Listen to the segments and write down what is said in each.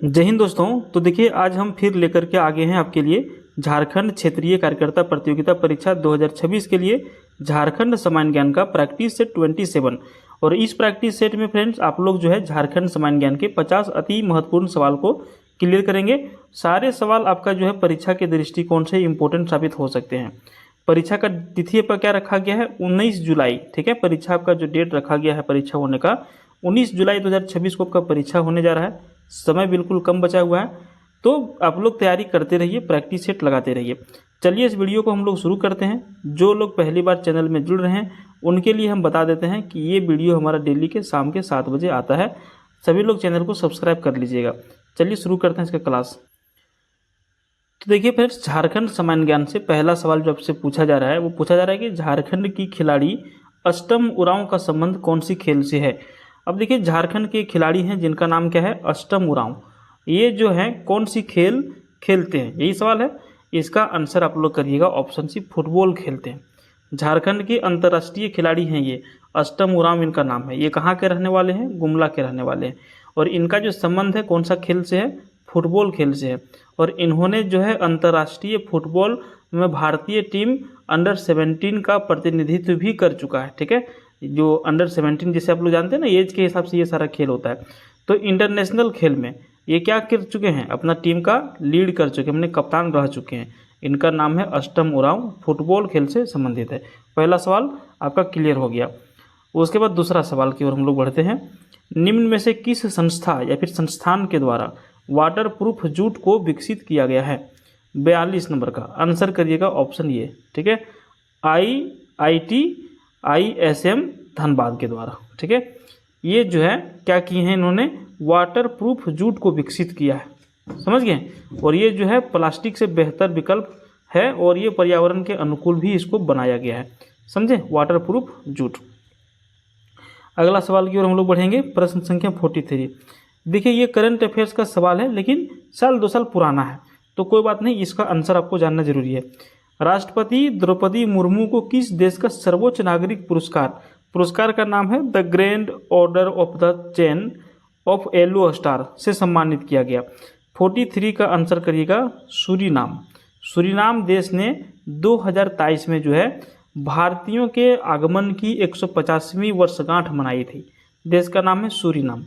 जय हिंद दोस्तों। तो देखिए आज हम फिर लेकर के आगे हैं आपके लिए झारखंड क्षेत्रीय कार्यकर्ता प्रतियोगिता परीक्षा 2026 के लिए झारखंड सामान्य ज्ञान का प्रैक्टिस सेट 27। और इस प्रैक्टिस सेट में फ्रेंड्स आप लोग जो है झारखंड सामान्य ज्ञान के 50 अति महत्वपूर्ण सवाल को क्लियर करेंगे। सारे सवाल आपका जो है परीक्षा के दृष्टिकोण से इम्पोर्टेंट साबित हो सकते हैं। परीक्षा का तिथि पर क्या रखा गया है 19 जुलाई। ठीक है, परीक्षा आपका जो डेट रखा गया है परीक्षा होने का 19 जुलाई 2026 को आपका परीक्षा होने जा रहा है। समय बिल्कुल कम बचा हुआ है, तो आप लोग तैयारी करते रहिए, प्रैक्टिस सेट लगाते रहिए। चलिए इस वीडियो को हम लोग शुरू करते हैं। जो लोग पहली बार चैनल में जुड़ रहे हैं उनके लिए हम बता देते हैं कि ये वीडियो हमारा डेली के शाम के 7 बजे आता है। सभी लोग चैनल को सब्सक्राइब कर लीजिएगा। चलिए शुरू करते हैं इसका क्लास। तो देखिए फ्रेंड्स, झारखंड सामान्य ज्ञान से पहला सवाल जो आपसे पूछा जा रहा है वो पूछा जा रहा है कि झारखंड की खिलाड़ी अष्टम उरांव का संबंध कौन सी खेल से है। अब देखिए झारखंड के खिलाड़ी हैं जिनका नाम क्या है अष्टम उरांव। ये जो है कौन सी खेल खेलते हैं, यही सवाल है। इसका आंसर आप लोग करिएगा ऑप्शन सी, फुटबॉल खेलते हैं। झारखंड के अंतर्राष्ट्रीय खिलाड़ी हैं ये, अष्टम उरांव इनका नाम है। ये कहाँ के रहने वाले हैं, गुमला के रहने वाले हैं। और इनका जो संबंध है कौन सा खेल से है, फुटबॉल खेल से है। और इन्होंने जो है अंतर्राष्ट्रीय फुटबॉल में भारतीय टीम अंडर 17 का प्रतिनिधित्व भी कर चुका है। ठीक है, जो अंडर 17 जैसे आप लोग जानते हैं ना, एज के हिसाब से ये सारा खेल होता है। तो इंटरनेशनल खेल में ये क्या कर चुके हैं, अपना टीम का लीड कर चुके हैं, अपने कप्तान रह चुके हैं। इनका नाम है अष्टम उरांव, फुटबॉल खेल से संबंधित है। पहला सवाल आपका क्लियर हो गया। उसके बाद दूसरा सवाल की ओर हम लोग बढ़ते हैं। निम्न में से किस संस्था या फिर संस्थान के द्वारा वाटर प्रूफ जूट को विकसित किया गया है। 42 नंबर का आंसर करिएगा ऑप्शन ये। ठीक है, IISM धनबाद के द्वारा। ठीक है, ये जो है क्या किए हैं इन्होंने, वाटर प्रूफ जूट को विकसित किया है, समझ गए। और ये जो है प्लास्टिक से बेहतर विकल्प है और ये पर्यावरण के अनुकूल भी इसको बनाया गया है, समझे, वाटर प्रूफ जूट। अगला सवाल की ओर हम लोग बढ़ेंगे। प्रश्न संख्या 43। देखिए ये करंट अफेयर्स का सवाल है लेकिन साल 2 साल पुराना है, तो कोई बात नहीं, इसका आंसर आपको जानना जरूरी है। राष्ट्रपति द्रौपदी मुर्मू को किस देश का सर्वोच्च नागरिक पुरस्कार का नाम है the grand order of the chain of yellow star से सम्मानित किया गया। 43 का आंसर करिएगा सूरीनाम। सूरीनाम देश ने 2023 में जो है भारतीयों के आगमन की 150वीं वर्षगांठ मनाई थी। देश का नाम है सूरीनाम।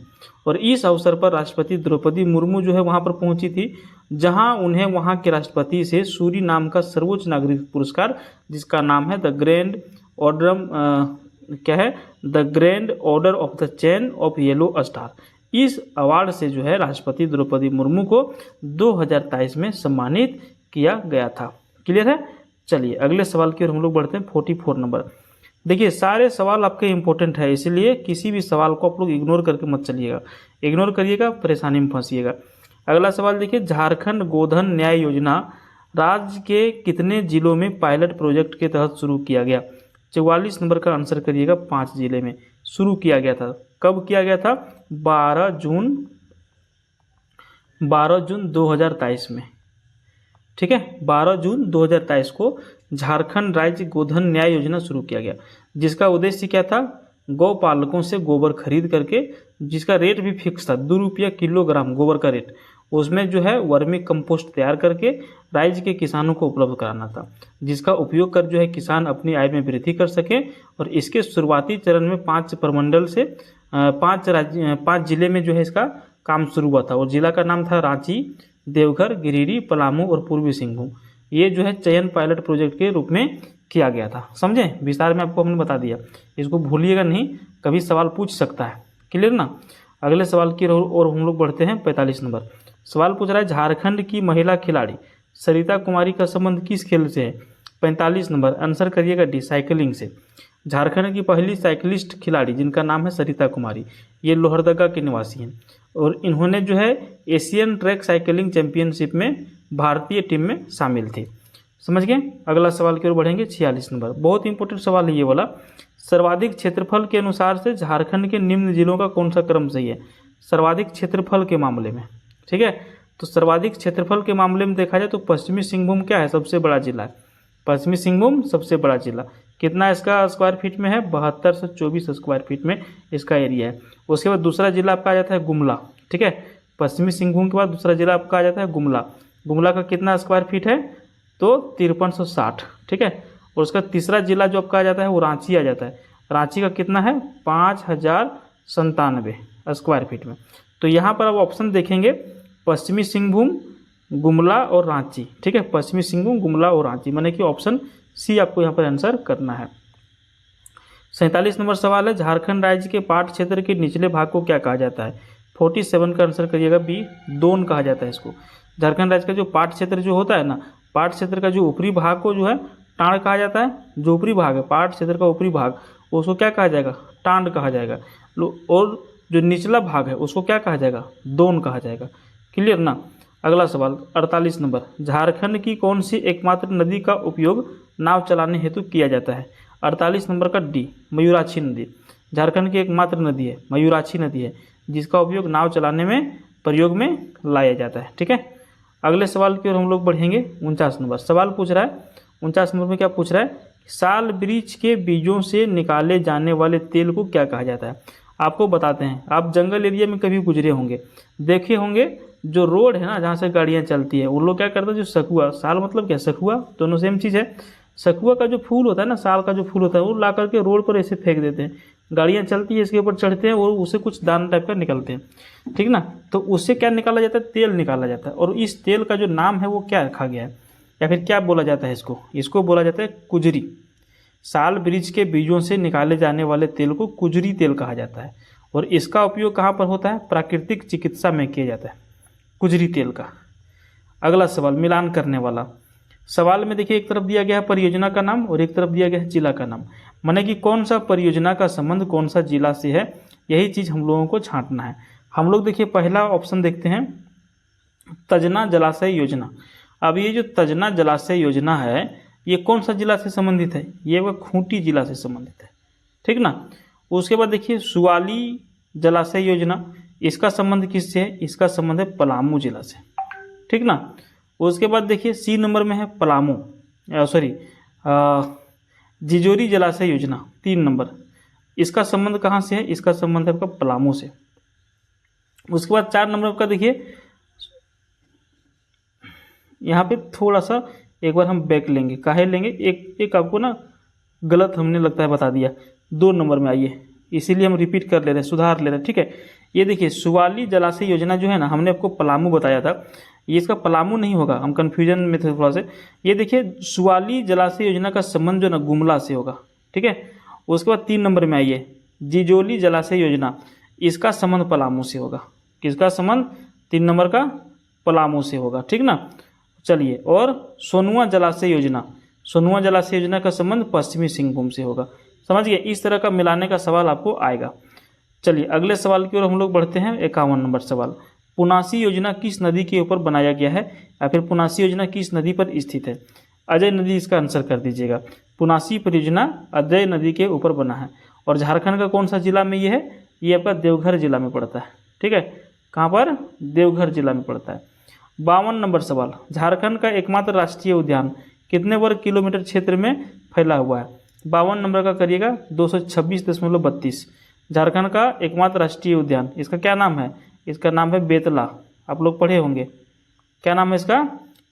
और इस अवसर पर राष्ट्रपति द्रौपदी मुर्मू जो है वहां पर पहुंची थी, जहां उन्हें वहां के राष्ट्रपति से सूरीनाम का सर्वोच्च नागरिक पुरस्कार, जिसका नाम है the grand order of the chain of yellow star, इस अवार्ड से जो है राष्ट्रपति द्रौपदी मुर्मू को 2023 में सम्मानित किया गया था। क्लियर है। चलिए अगले सवाल की ओर हम लोग बढ़ते हैं। 44 नंबर। देखिए सारे सवाल आपके इंपॉर्टेंट है, इसलिए किसी भी सवाल को आप लोग इग्नोर करके मत चलिएगा, इग्नोर करिएगा परेशानी में फंसिएगा। अगला सवाल देखिए, झारखंड गोधन न्याय योजना राज्य के कितने जिलों में पायलट प्रोजेक्ट के तहत शुरू किया गया। 44 नंबर का आंसर करिएगा 5 जिले में शुरू किया गया था। कब किया गया था, 12 जून 2023 में। ठीक है, 12 जून 2023 को झारखंड राज्य गोधन न्याय योजना शुरू किया गया, जिसका उद्देश्य क्या था, गौ पालकों से गोबर खरीद करके, जिसका रेट भी फिक्स था 2 रुपया किलोग्राम गोबर का रेट, उसमें जो है वर्मी कंपोस्ट तैयार करके राज्य के किसानों को उपलब्ध कराना था, जिसका उपयोग कर जो है किसान अपनी आय में वृद्धि कर सके। और इसके शुरुआती चरण में 5 प्रमंडल से 5 जिले में जो है इसका काम शुरू हुआ था। और जिला का नाम था रांची, देवघर, गिरिडीह, पलामू और पूर्वी सिंहभूम। ये जो है चयन पायलट प्रोजेक्ट के रूप में किया गया था, समझे। विस्तार में आपको हमने बता दिया, इसको भूलिएगा नहीं, कभी सवाल पूछ सकता है। क्लियर ना। अगले सवाल की ओर हम लोग बढ़ते हैं। 45 नंबर सवाल पूछ रहा है, झारखंड की महिला खिलाड़ी सरिता कुमारी का संबंध किस खेल से है। 45 नंबर आंसर करिएगा डी, साइकिलिंग से। झारखंड की पहली साइकिलिस्ट खिलाड़ी जिनका नाम है सरिता कुमारी, ये लोहरदगा के निवासी हैं और इन्होंने जो है एशियन ट्रैक साइकिलिंग चैंपियनशिप में भारतीय टीम में शामिल थे, समझ गए। अगला सवाल की ओर बढ़ेंगे। 46 नंबर बहुत इंपॉर्टेंट सवाल है ये वाला। सर्वाधिक क्षेत्रफल के अनुसार से झारखंड के निम्न जिलों का कौन सा क्रम सही है, सर्वाधिक क्षेत्रफल के मामले में। ठीक है, तो सर्वाधिक क्षेत्रफल के मामले में देखा जाए तो पश्चिमी सिंहभूम क्या है, सबसे बड़ा जिला है। पश्चिमी सिंहभूम सबसे बड़ा जिला, कितना इसका स्क्वायर फीट में है, 7224 स्क्वायर फीट में इसका एरिया है। उसके बाद दूसरा जिला आपका आ जाता है गुमला। ठीक है, पश्चिमी सिंहभूम के बाद दूसरा जिला आपका आ जाता है गुमला। गुमला का कितना स्क्वायर फीट है? तो 5360, ठीक है। और उसका तीसरा जिला जो आपका आ जाता है वो रांची आ जाता है। रांची का कितना है? 5097 स्क्वायर फीट में। तो यहाँ पर आप ऑप्शन देखेंगे पश्चिमी सिंहभूम, गुमला और रांची, ठीक है। पश्चिमी सिंहभूम, गुमला और रांची, माने कि ऑप्शन सी आपको यहाँ पर आंसर करना है। 47 नंबर सवाल है, झारखंड राज्य के पाट क्षेत्र के निचले भाग को क्या कहा जाता है? 47 का आंसर करिएगा बी, दोन कहा जाता है इसको। झारखंड राज्य का जो पाट क्षेत्र जो होता है ना, पाट क्षेत्र का जो ऊपरी भाग को जो है टांड कहा जाता है। जो ऊपरी भाग है पाट क्षेत्र का ऊपरी भाग, उसको क्या कहा जाएगा? टांड कहा जाएगा। और जो निचला भाग है उसको क्या कहा जाएगा? दोन कहा जाएगा। क्लियर ना? अगला सवाल 48 नंबर, झारखंड की कौन सी एकमात्र नदी का उपयोग नाव चलाने हेतु किया जाता है? 48 नंबर का डी, मयूराक्षी नदी। झारखंड की एकमात्र नदी है मयूराक्षी नदी है, जिसका उपयोग नाव चलाने में प्रयोग में लाया जाता है, ठीक है। अगले सवाल की ओर हम लोग बढ़ेंगे। 49 नंबर सवाल पूछ रहा है, 49 नंबर में क्या पूछ रहा है? साल वृक्ष के बीजों से निकाले जाने वाले तेल को क्या कहा जाता है? आपको बताते हैं, आप जंगल एरिया में कभी गुजरे होंगे, देखे होंगे जो रोड है ना जहाँ से गाड़ियाँ चलती है, उन लोग क्या करते हैं, जो सखुआ, साल मतलब क्या, सखुआ, दोनों सेम चीज़ है। सखुआ का जो फूल होता है ना, साल का जो फूल होता है, वो ला करके रोड पर ऐसे फेंक देते हैं। गाड़ियाँ चलती है, इसके ऊपर चढ़ते हैं और उससे कुछ दाना टाइप का निकलते हैं, ठीक ना। तो उससे क्या निकाला जाता है? तेल निकाला जाता है। और इस तेल का जो नाम है वो क्या रखा गया है, या फिर क्या बोला जाता है इसको? इसको बोला जाता है कुजरी। साल वृक्ष के बीजों से निकाले जाने वाले तेल को कुजरी तेल कहा जाता है। और इसका उपयोग कहाँ पर होता है? प्राकृतिक चिकित्सा में किया जाता है, कुजरी तेल का। अगला सवाल मिलान करने वाला सवाल में देखिए, एक तरफ दिया गया है परियोजना का नाम और एक तरफ दिया गया है जिला का नाम, माने कि कौन सा परियोजना का संबंध कौन सा जिला से है, यही चीज़ हम लोगों को छांटना है। हम लोग देखिए पहला ऑप्शन देखते हैं, तजना जलाशय योजना। अब ये जो तजना जलाशय योजना है ये कौन सा जिला से संबंधित है? ये वह खूंटी जिला से संबंधित है, ठीक ना। उसके बाद देखिए सुवाली जलाशय योजना, इसका संबंध किससे है? इसका संबंध है पलामू जिला से, ठीक ना। उसके बाद देखिए सी नंबर में है पलामू, जिजोरी जलाशय योजना 3 नंबर, इसका संबंध कहाँ से है? इसका संबंध है आपका पलामू से। उसके बाद 4 नंबर का देखिए, यहाँ पे थोड़ा सा एक बार हम बैक लेंगे, काहे लेंगे, एक आपको ना गलत हमने लगता है बता दिया। 2 नंबर में आइए, इसीलिए हम रिपीट कर ले रहे हैं, सुधार ले रहे हैं, ठीक है। ये देखिए सुवाली जलाशय योजना जो है ना, हमने आपको पलामू बताया था, ये इसका पलामू नहीं होगा, हम कन्फ्यूजन में थे थोड़ा से। ये देखिए सुवाली जलाशय योजना का संबंध जो ना गुमला से होगा, ठीक है। उसके बाद 3 नंबर में आइए, जिजोली जलाशय योजना, इसका संबंध पलामू से होगा। किसका संबंध? 3 नंबर का पलामू से होगा, ठीक ना। चलिए, और सोनुआ जलाशय योजना, सोनुआ जलाशय योजना का संबंध पश्चिमी सिंहभूम से होगा। समझ गए? इस तरह का मिलाने का सवाल आपको आएगा। चलिए अगले सवाल की ओर हम लोग बढ़ते हैं। 51 नंबर सवाल, पुनासी योजना किस नदी के ऊपर बनाया गया है, या फिर पुनासी योजना किस नदी पर स्थित है? अजय नदी इसका आंसर कर दीजिएगा। पुनासी परियोजना अजय नदी के ऊपर बना है। और झारखंड का कौन सा जिला में ये है? ये आपका देवघर जिला में पड़ता है, ठीक है। कहाँ पर? देवघर जिला में पड़ता है। 52 नंबर सवाल, झारखंड का एकमात्र राष्ट्रीय उद्यान कितने वर्ग किलोमीटर क्षेत्र में फैला हुआ है? 52 नंबर का करिएगा 226.32। झारखंड का एकमात्र राष्ट्रीय उद्यान, इसका क्या नाम है? इसका नाम है बेतला। आप लोग पढ़े होंगे, क्या नाम है इसका?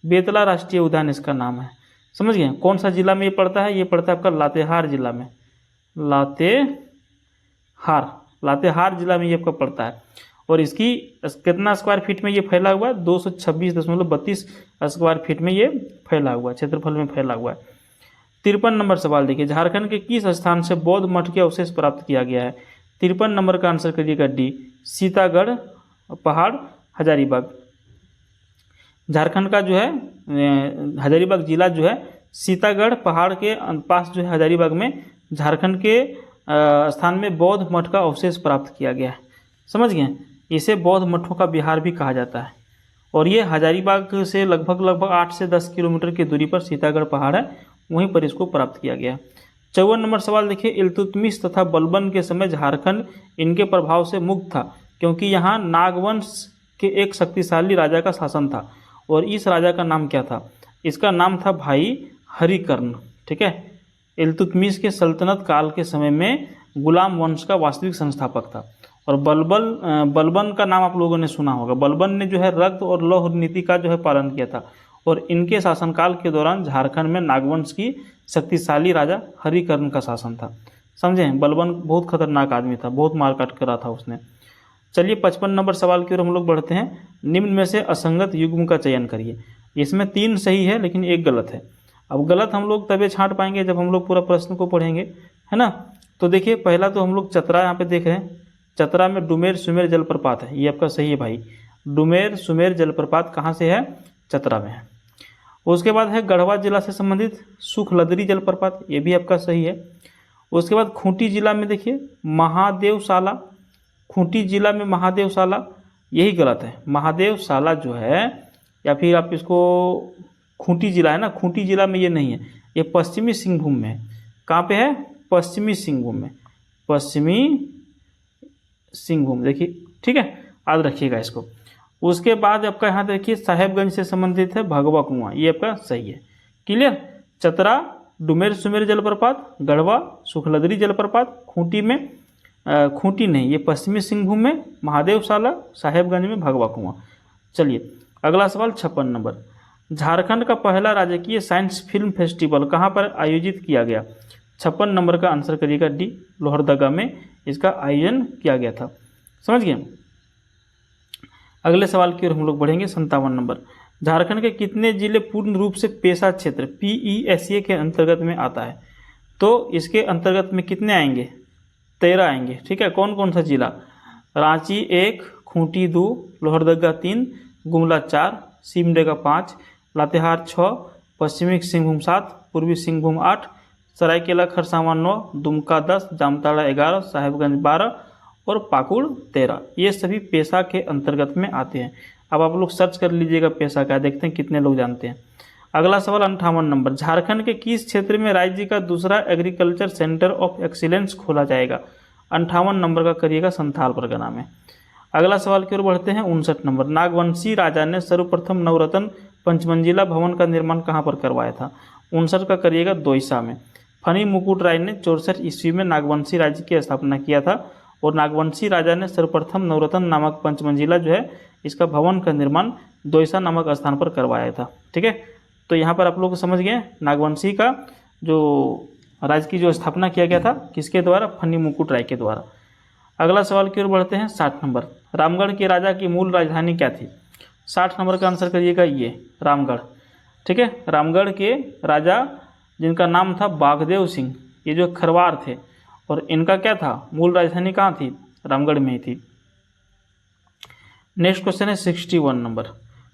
बेतला राष्ट्रीय उद्यान इसका नाम है। समझ गए? कौन सा जिला में ये पड़ता है? ये पड़ता है आपका लातेहार जिला में, लातेहार जिला में ये आपका पड़ता है। और इसकी कितना स्क्वायर फीट में ये फैला हुआ है? 226.32 स्क्वायर फीट में ये फैला हुआ है, क्षेत्रफल में फैला हुआ है। 53 नंबर सवाल देखिए, झारखंड के किस स्थान से बौद्ध मठ के अवशेष प्राप्त किया गया है? 53 नंबर का आंसर करिएगा डी, सीतागढ़ पहाड़ हजारीबाग। झारखंड का जो है हजारीबाग जिला जो है सीतागढ़ पहाड़ के पास जो है हजारीबाग में झारखंड के स्थान में बौद्ध मठ का अवशेष प्राप्त किया गया है। समझ गए? इसे बौद्ध मठों का बिहार भी कहा जाता है। और ये हजारीबाग से लगभग 8 से 10 किलोमीटर की दूरी पर सीतागढ़ पहाड़ है, वहीं पर इसको प्राप्त किया गया। 54 नंबर सवाल देखिए, इल्तुतमिश तथा बलबन के समय झारखंड इनके प्रभाव से मुक्त था, क्योंकि यहाँ नागवंश के एक शक्तिशाली राजा का शासन था। और इस राजा का नाम क्या था? इसका नाम था भाई हरिकर्ण, ठीक है। इल्तुतमिश के सल्तनत काल के समय में गुलाम वंश का वास्तविक संस्थापक था। और बलबन का नाम आप लोगों ने सुना होगा। बलबन ने जो है रक्त और लौह नीति का जो है पालन किया था, और इनके शासनकाल के दौरान झारखंड में नागवंश की शक्तिशाली राजा हरिकर्ण का शासन था। समझे, बलबन बहुत खतरनाक आदमी था, बहुत मारकाट करा था उसने। चलिए 55 नंबर सवाल की ओर हम लोग बढ़ते हैं। निम्न में से असंगत युग्म का चयन करिए। इसमें 3 सही है लेकिन 1 गलत है। अब गलत हम लोग तभी छांट पाएंगे जब हम लोग पूरा प्रश्न को पढ़ेंगे, है ना। तो देखिए पहला तो हम लोग चतरा यहाँ पे देख रहे हैं, चतरा में डुमेर सुमेर जलप्रपात है, ये आपका सही है भाई। डुमेर सुमेर जलप्रपात कहाँ से है? चतरा में है। उसके बाद है गढ़वा जिला से संबंधित सुखलदरी जलप्रपात, ये भी आपका सही है। उसके बाद खूंटी जिला में देखिए महादेवशाला, खूंटी जिला में महादेवशाला, यही गलत है। महादेवशाला जो है, या फिर आप इसको खूंटी जिला है ना, खूंटी जिला में ये नहीं है, ये पश्चिमी सिंहभूम में है। कहाँ पे है? पश्चिमी सिंहभूम में, पश्चिमी सिंहभूम, देखिए ठीक है, याद रखिएगा इसको। उसके बाद आपका यहाँ देखिए साहेबगंज से संबंधित है भगवा कुआं, ये आपका सही है। क्लियर। चतरा डुमेर सुमेर जलप्रपात, गढ़वा सुखलदरी जलप्रपात, खूंटी में खूंटी नहीं, ये पश्चिमी सिंहभूम में महादेवशाला, साहेबगंज में भगवा कुआं। चलिए अगला सवाल 56 नंबर। झारखंड का पहला राजकीय साइंस फिल्म फेस्टिवल कहाँ पर आयोजित किया गया? 56 नंबर का आंसर करिएगा डी, लोहरदगा में इसका आयोजन किया गया था। समझ गए। अगले सवाल की ओर हम लोग बढ़ेंगे। 57 नंबर। झारखंड के कितने जिले पूर्ण रूप से पेशा क्षेत्र PESA के अंतर्गत में आता है? तो इसके अंतर्गत में कितने आएंगे? 13 आएंगे। ठीक है, कौन कौन सा जिला? रांची 1, खूंटी 2, लोहरदगा 3, गुमला 4, सिमडेगा 5, लातेहार 6, पश्चिमी सिंहभूम 7, पूर्वी सिंहभूम 8, सरायकेला खरसावां 9, दुमका 10, जामताड़ा 11, साहेबगंज 12 और पाकुड़ 13, ये सभी पेशा के अंतर्गत में आते हैं। अब आप लोग सर्च कर लीजिएगा पेशा क्या, देखते हैं कितने लोग जानते हैं। अगला सवाल 58 नंबर। झारखंड के किस क्षेत्र में राज्य का दूसरा एग्रीकल्चर सेंटर ऑफ एक्सीलेंस खोला जाएगा? 58 नंबर का करिएगा संथाल परगना में। अगला सवाल की ओर बढ़ते हैं। 59 नंबर। नागवंशी राजा ने सर्वप्रथम नवरत्न पंचमंजिला भवन का निर्माण कहाँ पर करवाया था? 59 का करिएगा दोईसा में। फनी मुकुट राय ने 64 ईस्वी में नागवंशी राज्य की स्थापना किया था, और नागवंशी राजा ने सर्वप्रथम नवरत्न नामक पंचमंजिला जो है इसका भवन का निर्माण दोईसा नामक स्थान पर करवाया था। ठीक है, तो यहाँ पर आप लोग समझ गए नागवंशी का जो राज्य की जो स्थापना किया गया था किसके द्वारा? फनी मुकुट राय के द्वारा। अगला सवाल की ओर बढ़ते हैं। 60 नंबर। रामगढ़ के राजा की मूल राजधानी क्या थी? 60 नंबर का आंसर करिएगा ये रामगढ़। ठीक है, रामगढ़ के राजा जिनका नाम था बागदेव सिंह, ये जो खरवार थे, और इनका क्या था? मूल राजधानी कहाँ थी? रामगढ़ में ही थी। नेक्स्ट क्वेश्चन है 61 नंबर।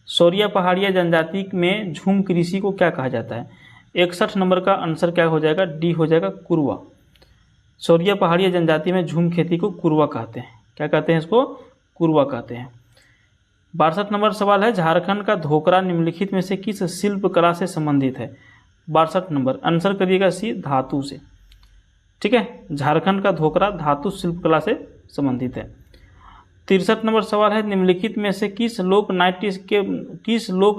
सोरिया पहाड़िया जनजाति में झूम कृषि को क्या कहा जाता है? 61 नंबर का आंसर क्या हो जाएगा? डी हो जाएगा कुरवा। सोरिया पहाड़िया जनजाति में झूम खेती को कुरवा कहते हैं। क्या कहते हैं इसको? कुरवा कहते हैं। 62 नंबर सवाल है। झारखंड का धोकरा निम्नलिखित में से किस शिल्प कला से संबंधित है? 62 नंबर आंसर करिएगा सी, धातु से। ठीक है, झारखंड का धोकरा धातु शिल्प कला से संबंधित है। 63 नंबर सवाल है। निम्नलिखित में से किस लोक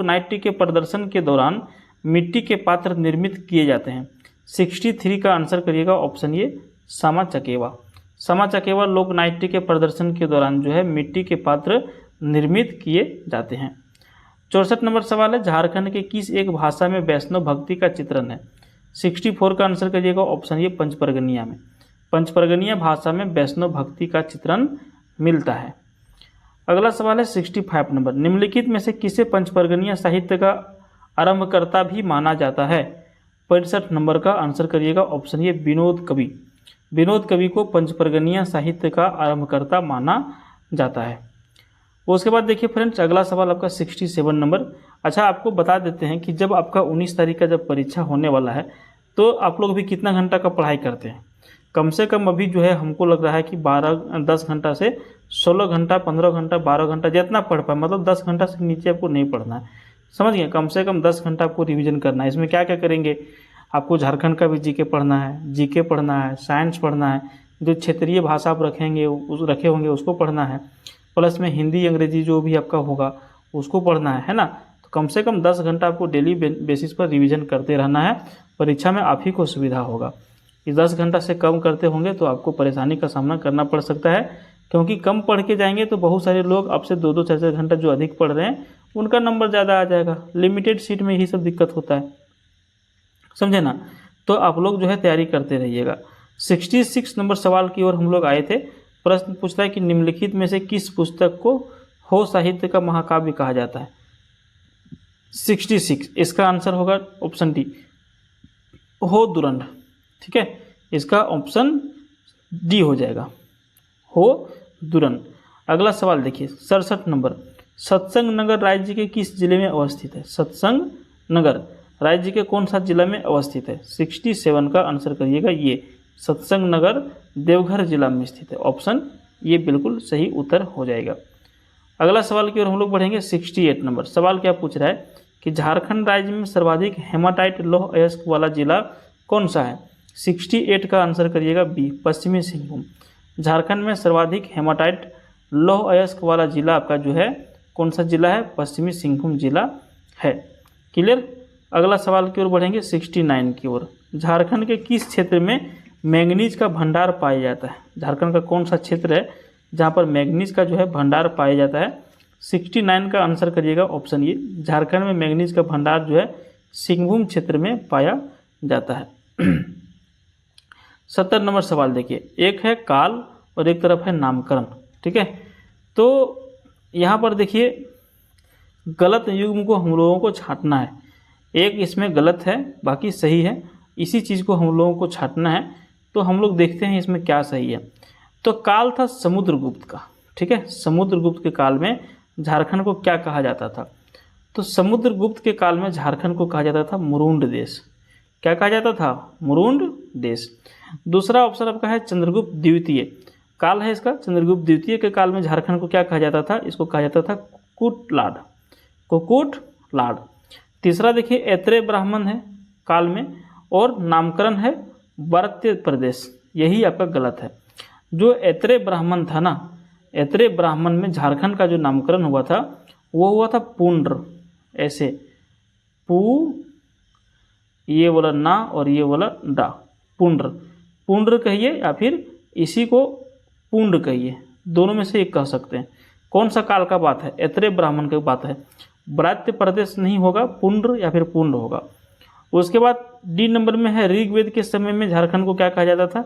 नाट्य के प्रदर्शन के दौरान मिट्टी के पात्र निर्मित किए जाते हैं? 63 का आंसर करिएगा ऑप्शन ए, सामा चकेवा। सामा चकेवा लोक नाट्य के प्रदर्शन के दौरान जो है मिट्टी के पात्र निर्मित किए जाते हैं। 64 नंबर सवाल है। झारखंड के किस एक भाषा में वैष्णव भक्ति का चित्रण है? 64 का आंसर करिएगा ऑप्शन ए, पंचपरगनिया में। पंचपरगनिया भाषा में वैष्णव भक्ति का चित्रण मिलता है। अगला सवाल है 65 नंबर। निम्नलिखित में से किसे पंचपरगनिया साहित्य का आरंभकर्ता भी माना जाता है? 65 नंबर का आंसर करिएगा ऑप्शन ए, विनोद कवि। विनोद कवि को पंचपरगनिया साहित्य का आरंभकर्ता माना जाता है। उसके बाद देखिए फ्रेंड्स, अगला सवाल आपका 67 नंबर। अच्छा, आपको बता देते हैं कि जब आपका 19 तारीख का जब परीक्षा होने वाला है तो आप लोग भी कितना घंटा का पढ़ाई करते हैं? कम से कम अभी जो है हमको लग रहा है कि 10 घंटा से 16 घंटा, 15 घंटा, 12 घंटा जितना पढ़ पाए, मतलब 10 घंटा से नीचे आपको नहीं पढ़ना है। समझ गए? कम से कम 10 घंटा आपको रिवीजन करना है। इसमें क्या क्या करेंगे? आपको झारखंड का भी जीके पढ़ना है, जीके पढ़ना है, साइंस पढ़ना है, जो क्षेत्रीय भाषा आप रखे होंगे उसको पढ़ना है, प्लस में हिंदी अंग्रेजी जो भी आपका होगा उसको पढ़ना है ना। तो कम से कम 10 घंटा आपको डेली बेसिस पर रिवीजन करते रहना है। परीक्षा में आप ही को सुविधा होगा। इस 10 घंटा से कम करते होंगे तो आपको परेशानी का सामना करना पड़ सकता है। क्योंकि कम पढ़ के जाएंगे तो बहुत सारे लोग अब से 2-2 4-4 घंटा जो अधिक पढ़ रहे हैं उनका नंबर ज़्यादा आ जाएगा। लिमिटेड सीट में यही सब दिक्कत होता है, समझे ना। तो आप लोग जो है तैयारी करते रहिएगा। 66 नंबर सवाल की ओर हम लोग आए थे। प्रश्न पूछता है कि निम्नलिखित में से किस पुस्तक को हो साहित्य का महाकाव्य कहा जाता है। 66 इसका आंसर होगा ऑप्शन डी, हो दुरंड। ठीक है, इसका ऑप्शन डी हो जाएगा, हो दुरंड। अगला सवाल देखिए 67 नंबर, सत्संग नगर राज्य के किस जिले में अवस्थित है। सत्संग नगर राज्य के कौन सा जिला में अवस्थित है। 67 का आंसर करिएगा, ये सत्संग नगर देवघर जिला में स्थित है। ऑप्शन ये बिल्कुल सही उत्तर हो जाएगा। अगला सवाल की ओर हम लोग बढ़ेंगे। 68 नंबर सवाल क्या पूछ रहा है कि झारखंड राज्य में सर्वाधिक हेमाटाइट लौह अयस्क वाला जिला कौन सा है। 68 का आंसर करिएगा बी, पश्चिमी सिंहभूम। झारखंड में सर्वाधिक हेमाटाइट लौह अयस्क वाला जिला आपका जो है कौन सा जिला है, पश्चिमी सिंहभूम जिला है। क्लियर। अगला सवाल की ओर बढ़ेंगे 69 की ओर। झारखंड के किस क्षेत्र में मैंगनीज का भंडार पाया जाता है। झारखंड का कौन सा क्षेत्र है जहाँ पर मैंगनीज का जो है भंडार पाया जाता है। 69 का आंसर करिएगा ऑप्शन ये, झारखंड में मैंगनीज का भंडार जो है सिंहभूम क्षेत्र में पाया जाता है। 70 नंबर सवाल देखिए, एक है काल और एक तरफ है नामकरण। ठीक है, तो यहाँ पर देखिए गलत युग्म को हम लोगों को छांटना है। एक इसमें गलत है, बाकी सही है। इसी चीज़ को हम लोगों को छांटना है। तो हम लोग देखते हैं इसमें क्या सही है। तो काल था समुद्रगुप्त का। ठीक है, समुद्रगुप्त के काल में झारखंड को क्या कहा जाता था। तो समुद्रगुप्त के काल में झारखंड को कहा जाता था मुरुंड देश। क्या कहा जाता था, मुरुंड देश। दूसरा ऑप्शन आपका है चंद्रगुप्त द्वितीय काल है इसका। चंद्रगुप्त द्वितीय के काल में झारखंड को क्या कहा जाता था, इसको कहा जाता था कुकुटलाड, कुकुटलाड। तीसरा देखिए ऐत्रेय ब्राह्मण है काल में, और नामकरण है वर्त्य प्रदेश। यही आपका गलत है। जो ऐत्रेय ब्राह्मण था ना, ऐत्रेय ब्राह्मण में झारखंड का जो नामकरण हुआ था वो हुआ था पुंड्र। ऐसे पू, ये वाला ना और ये वाला डा, पुंड्र। पुंड्र कहिए या फिर इसी को पुंड कहिए, दोनों में से एक कह सकते हैं। कौन सा काल का बात है, ऐत्रेय ब्राह्मण की बात है। व्रात्य प्रदेश नहीं होगा, पुंड्र या फिर पुंड होगा। उसके बाद डी नंबर में है ऋग्वेद के समय में झारखंड को क्या कहा जाता था,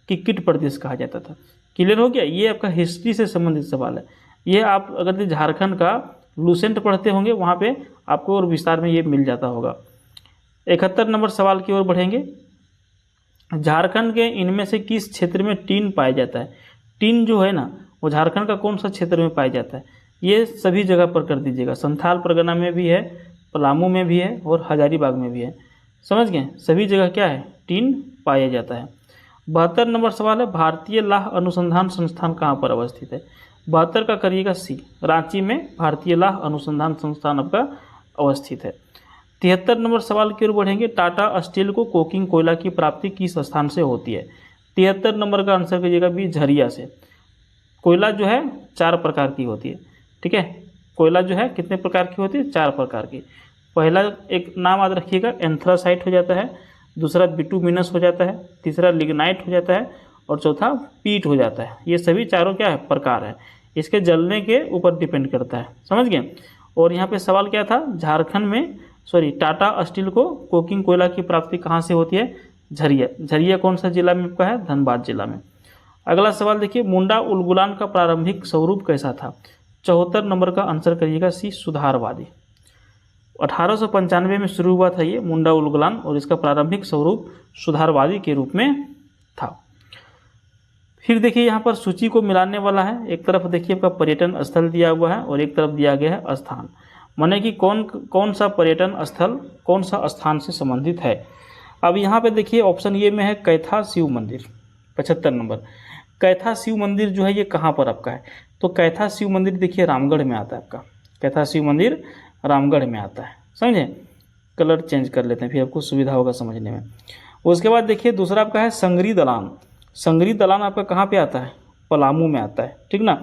किक्किट प्रदेश कहा जाता था। क्लियर हो गया। ये आपका हिस्ट्री से संबंधित सवाल है। ये आप अगर झारखंड का लूसेंट पढ़ते होंगे वहाँ पे आपको और विस्तार में ये मिल जाता होगा। 71 नंबर सवाल की ओर बढ़ेंगे। झारखंड के इनमें से किस क्षेत्र में टीन पाया जाता है। टीन जो है ना वो झारखंड का कौन सा क्षेत्र में पाया जाता है। ये सभी जगह पर कर दीजिएगा। संथाल परगना में भी है, पलामू में भी है और हजारीबाग में भी है। समझ गए, सभी जगह क्या है, टीन पाया जाता है। 72 नंबर सवाल है भारतीय लाह अनुसंधान संस्थान कहाँ पर अवस्थित है। 72 का करिएगा सी, रांची में भारतीय लाह अनुसंधान संस्थान आपका अवस्थित है। 73 नंबर सवाल की ओर बढ़ेंगे। टाटा स्टील को कोकिंग कोयला की प्राप्ति किस स्थान से होती है। 73 नंबर का आंसर करिएगा बी, झरिया से। कोयला जो है 4 प्रकार की होती है। ठीक है, कोयला जो है कितने प्रकार की होती है, 4 प्रकार की। पहला एक नाम याद रखिएगा, एंथ्रासाइट हो जाता है। दूसरा बिटुमिनस हो जाता है। तीसरा लिग्नाइट हो जाता है और चौथा पीट हो जाता है। ये सभी चारों क्या है, प्रकार है। इसके जलने के ऊपर डिपेंड करता है। समझ गए। और यहाँ पे सवाल क्या था, झारखंड में टाटा स्टील को कोकिंग कोयला की प्राप्ति कहाँ से होती है, झरिया। झरिया कौन सा जिला में आपका है, धनबाद जिला में। अगला सवाल देखिए, मुंडा उलगुलान का प्रारंभिक स्वरूप कैसा था। 74 नंबर का आंसर करिएगा सी, सुधारवादी। 1895 में शुरू हुआ था ये मुंडा उलगुलान और इसका प्रारंभिक स्वरूप सुधारवादी के रूप में था। फिर देखिए यहाँ पर सूची को मिलाने वाला है। एक तरफ देखिए आपका पर्यटन स्थल दिया हुआ है और एक तरफ दिया गया है स्थान, माने कि कौन सा पर्यटन स्थल कौन सा स्थान से संबंधित है। अब यहाँ पे देखिए ऑप्शन ए में है कैथा शिव मंदिर। 75 नंबर, कैथा शिव मंदिर जो है ये कहाँ पर आपका है। तो कैथा शिव मंदिर देखिए रामगढ़ में आता है आपका। कैथा शिव मंदिर रामगढ़ में आता है। समझे, कलर चेंज कर लेते हैं फिर आपको सुविधा होगा समझने में। उसके बाद देखिए दूसरा आपका है संगरी दलान। संगरी दलान आपका कहाँ पे आता है, पलामू में आता है। ठीक ना।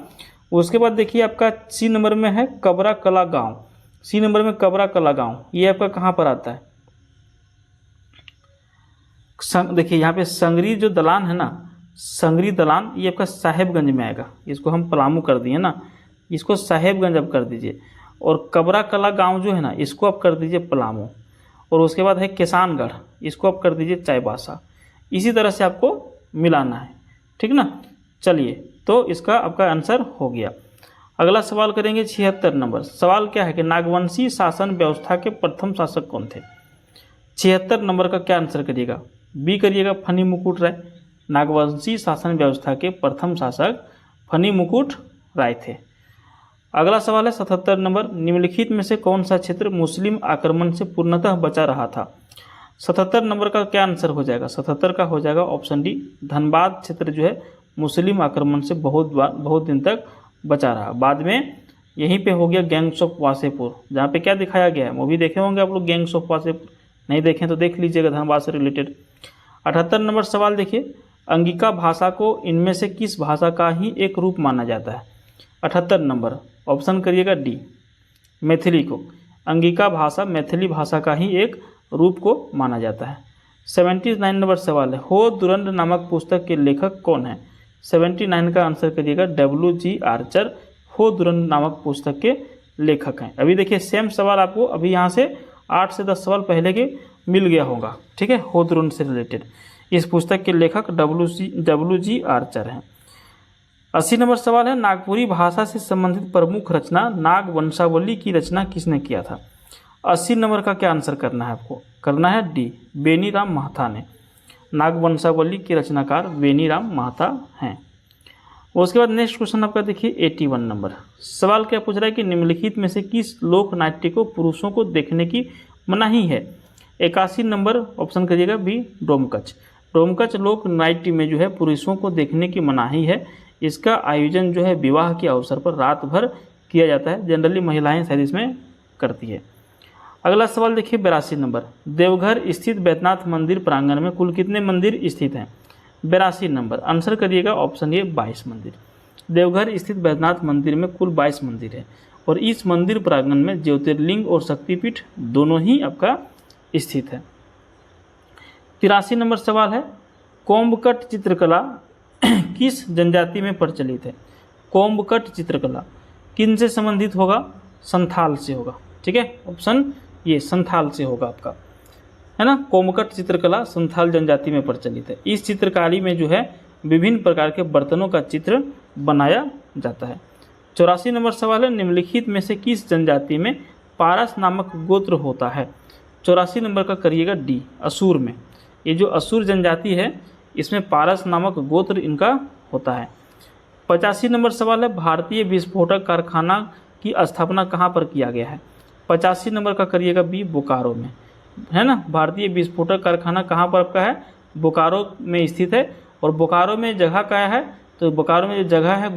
उसके बाद देखिए आपका सी नंबर में है कबरा कला गाँव। सी नंबर में कबरा कला गाँव, ये आपका कहाँ पर आता है। देखिए यहाँ पे संगरी जो दलान है ना, संगरी दलान, ये आपका साहेबगंज में आएगा, इसको हम पलामू कर दिए ना, इसको साहेबगंज अब कर दीजिए। और कबरा कला गांव जो है ना, इसको आप कर दीजिए पलामू। और उसके बाद है किसानगढ़, इसको आप कर दीजिए चाईबासा। इसी तरह से आपको मिलाना है, ठीक ना। चलिए, तो इसका आपका आंसर हो गया। अगला सवाल करेंगे 76 नंबर। सवाल क्या है कि नागवंशी शासन व्यवस्था के प्रथम शासक कौन थे। 76 नंबर का क्या आंसर करिएगा, बी करिएगा फनी मुकुट राय। नागवंशी शासन व्यवस्था के प्रथम शासक फनी मुकुट राय थे। अगला सवाल है 77 नंबर। निम्नलिखित में से कौन सा क्षेत्र मुस्लिम आक्रमण से पूर्णतः बचा रहा था। 77 नंबर का क्या आंसर हो जाएगा, 77 का हो जाएगा ऑप्शन डी, धनबाद क्षेत्र जो है मुस्लिम आक्रमण से बहुत दिन तक बचा रहा। बाद में यहीं पे हो गया गैंग्स ऑफ वासेपुर, जहाँ पे क्या दिखाया गया है, मूवी देखे होंगे आप लोग गैंग्स ऑफ वासेपुर, नहीं देखें तो देख लीजिएगा, धनबाद से रिलेटेड। 78 नंबर सवाल देखिए, अंगिका भाषा को इनमें से किस भाषा का ही एक रूप माना जाता है। 78 नंबर ऑप्शन करिएगा डी, मैथिली को। अंगिका भाषा मैथिली भाषा का ही एक रूप को माना जाता है। 79 नंबर सवाल है, हो दुरंड नामक पुस्तक के लेखक कौन है। 79 का आंसर करिएगा WG आर्चर, हो दुरंड नामक पुस्तक के लेखक हैं। अभी देखिए सेम सवाल आपको अभी यहाँ से 8 से 10 सवाल पहले के मिल गया होगा, ठीक है, हो दुरंड से रिलेटेड। इस पुस्तक के लेखक WG आर्चर हैं। 80 नंबर सवाल है, नागपुरी भाषा से संबंधित प्रमुख रचना नाग वंशावली की रचना किसने किया था। 80 नंबर का क्या आंसर करना है आपको, करना है डी, बेनीराम महता ने। नागवंशावली के रचनाकार बेनीराम महता हैं। उसके बाद नेक्स्ट क्वेश्चन आपका देखिए 81 नंबर। सवाल क्या पूछ रहा है कि निम्नलिखित में से किस लोक नाट्य को पुरुषों को देखने की मनाही है। 81 नंबर ऑप्शन करिएगा बी, डोमकच। डोमकच लोक नाट्य में जो है पुरुषों को देखने की मनाही है। इसका आयोजन जो है विवाह के अवसर पर रात भर किया जाता है, जनरली महिलाएं शायद इसमें करती है। अगला सवाल देखिए 82 नंबर। देवघर स्थित बैद्यनाथ मंदिर प्रांगण में कुल कितने मंदिर स्थित हैं। 82 नंबर आंसर करिएगा ऑप्शन ए, 22 मंदिर। देवघर स्थित बैद्यनाथ मंदिर में कुल 22 मंदिर है और इस मंदिर प्रांगण में ज्योतिर्लिंग और शक्तिपीठ दोनों ही आपका स्थित है। 83 नंबर सवाल है, कोम्बकट चित्रकला किस जनजाति में प्रचलित है। कोम्बकट चित्रकला किन से संबंधित होगा, संथाल से होगा, ठीक है, ऑप्शन ये संथाल से होगा आपका, है ना। कोम्बकट चित्रकला संथाल जनजाति में प्रचलित है। इस चित्रकारी में जो है विभिन्न प्रकार के बर्तनों का चित्र बनाया जाता है। 84 नंबर सवाल है, निम्नलिखित में से किस जनजाति में पारस नामक गोत्र होता है। 84 नंबर का करिएगा डी, असुर में। ये जो असुर जनजाति है इसमें पारस नामक गोत्र इनका होता है। 85 नंबर सवाल है, भारतीय विस्फोटक कारखाना की स्थापना कहाँ पर किया गया है। 85 नंबर का करिएगा बी, बोकारो में, है ना। भारतीय विस्फोटक कारखाना कहाँ पर आपका है, बोकारो में स्थित है। और बोकारो में जगह क्या है, तो बोकारो में जो जगह है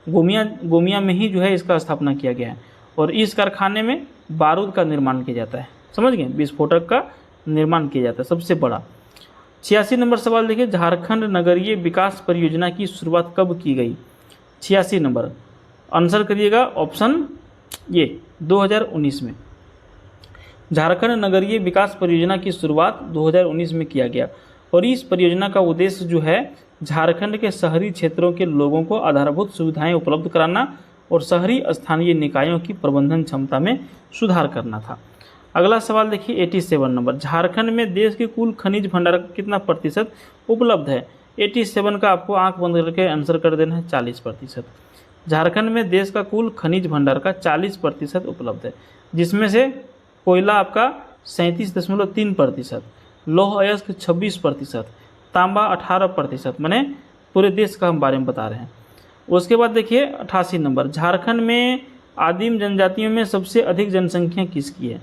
गोमिया में ही जो है इसका स्थापना किया गया है। और इस कारखाने में बारूद का निर्माण किया जाता है, समझ गए, विस्फोटक का निर्माण किया जाता है सबसे बड़ा। 86 नंबर सवाल देखिए, झारखंड नगरीय विकास परियोजना की शुरुआत कब की गई। 86 नंबर आंसर करिएगा ऑप्शन ये, 2019 में। झारखंड नगरीय विकास परियोजना की शुरुआत 2019 में किया गया और इस परियोजना का उद्देश्य जो है झारखंड के शहरी क्षेत्रों के लोगों को आधारभूत सुविधाएं उपलब्ध कराना और शहरी स्थानीय निकायों की प्रबंधन क्षमता में सुधार करना था। अगला सवाल देखिए 87 नंबर। झारखंड में देश के कुल खनिज भंडार का कितना प्रतिशत उपलब्ध है। 87 का आपको आंख बंद करके आंसर कर देना है, 40%। झारखंड में देश का कुल खनिज भंडार का 40% उपलब्ध है, जिसमें से कोयला आपका 37.3%, लौह अयस्क 26%, तांबा 18%, माने पूरे देश का हम बारे में बता रहे हैं। उसके बाद देखिए 88 नंबर। झारखंड में आदिम जनजातियों में सबसे अधिक जनसंख्या किसकी है।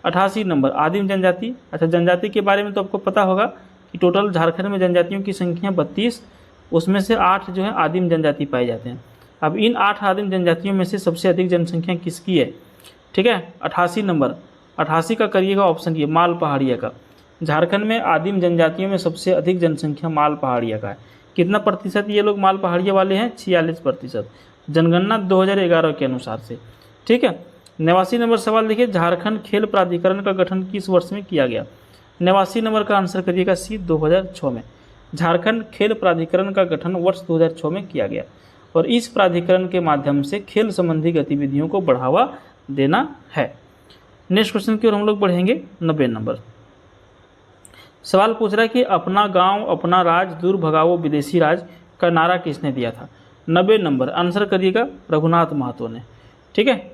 88 नंबर आदिम जनजाति। अच्छा, जनजाति के बारे में तो आपको पता होगा कि टोटल झारखंड में जनजातियों की संख्या 32, उसमें से 8 जो है आदिम जनजाति पाए जाते हैं। अब इन 8 आदिम जनजातियों में से सबसे अधिक जनसंख्या किसकी है, ठीक है, 88 नंबर। 88 का करिएगा ऑप्शन ये, माल पहाड़िया का। झारखंड में आदिम जनजातियों में सबसे अधिक जनसंख्या माल पहाड़िया का है। कितना प्रतिशत ये लोग माल पहाड़िया वाले हैं, 46%, जनगणना 2011 के अनुसार से, ठीक है। 89 नंबर सवाल देखिए, झारखंड खेल प्राधिकरण का गठन किस वर्ष में किया गया। 89 नंबर का आंसर करिएगा सी, 2006 में। झारखंड खेल प्राधिकरण का गठन वर्ष 2006 में किया गया और इस प्राधिकरण के माध्यम से खेल संबंधी गतिविधियों को बढ़ावा देना है। नेक्स्ट क्वेश्चन की ओर हम लोग बढ़ेंगे। 90 नंबर सवाल पूछ रहा है कि अपना गांव अपना राज दूर भगाओ विदेशी राज का नारा किसने दिया था। 90 नंबर आंसर करिएगा रघुनाथ महतो ने। ठीक है,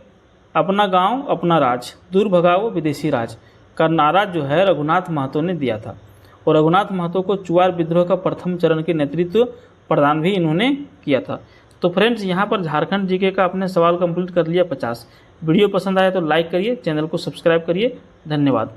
अपना गांव अपना राज दूर भगाओ विदेशी राज का नारा जो है रघुनाथ महतो ने दिया था और रघुनाथ महतो को चुआर विद्रोह का प्रथम चरण के नेतृत्व प्रदान भी इन्होंने किया था। तो फ्रेंड्स यहाँ पर झारखंड जीके का आपने सवाल कंप्लीट कर लिया 50। वीडियो पसंद आया तो लाइक करिए, चैनल को सब्सक्राइब करिए। धन्यवाद।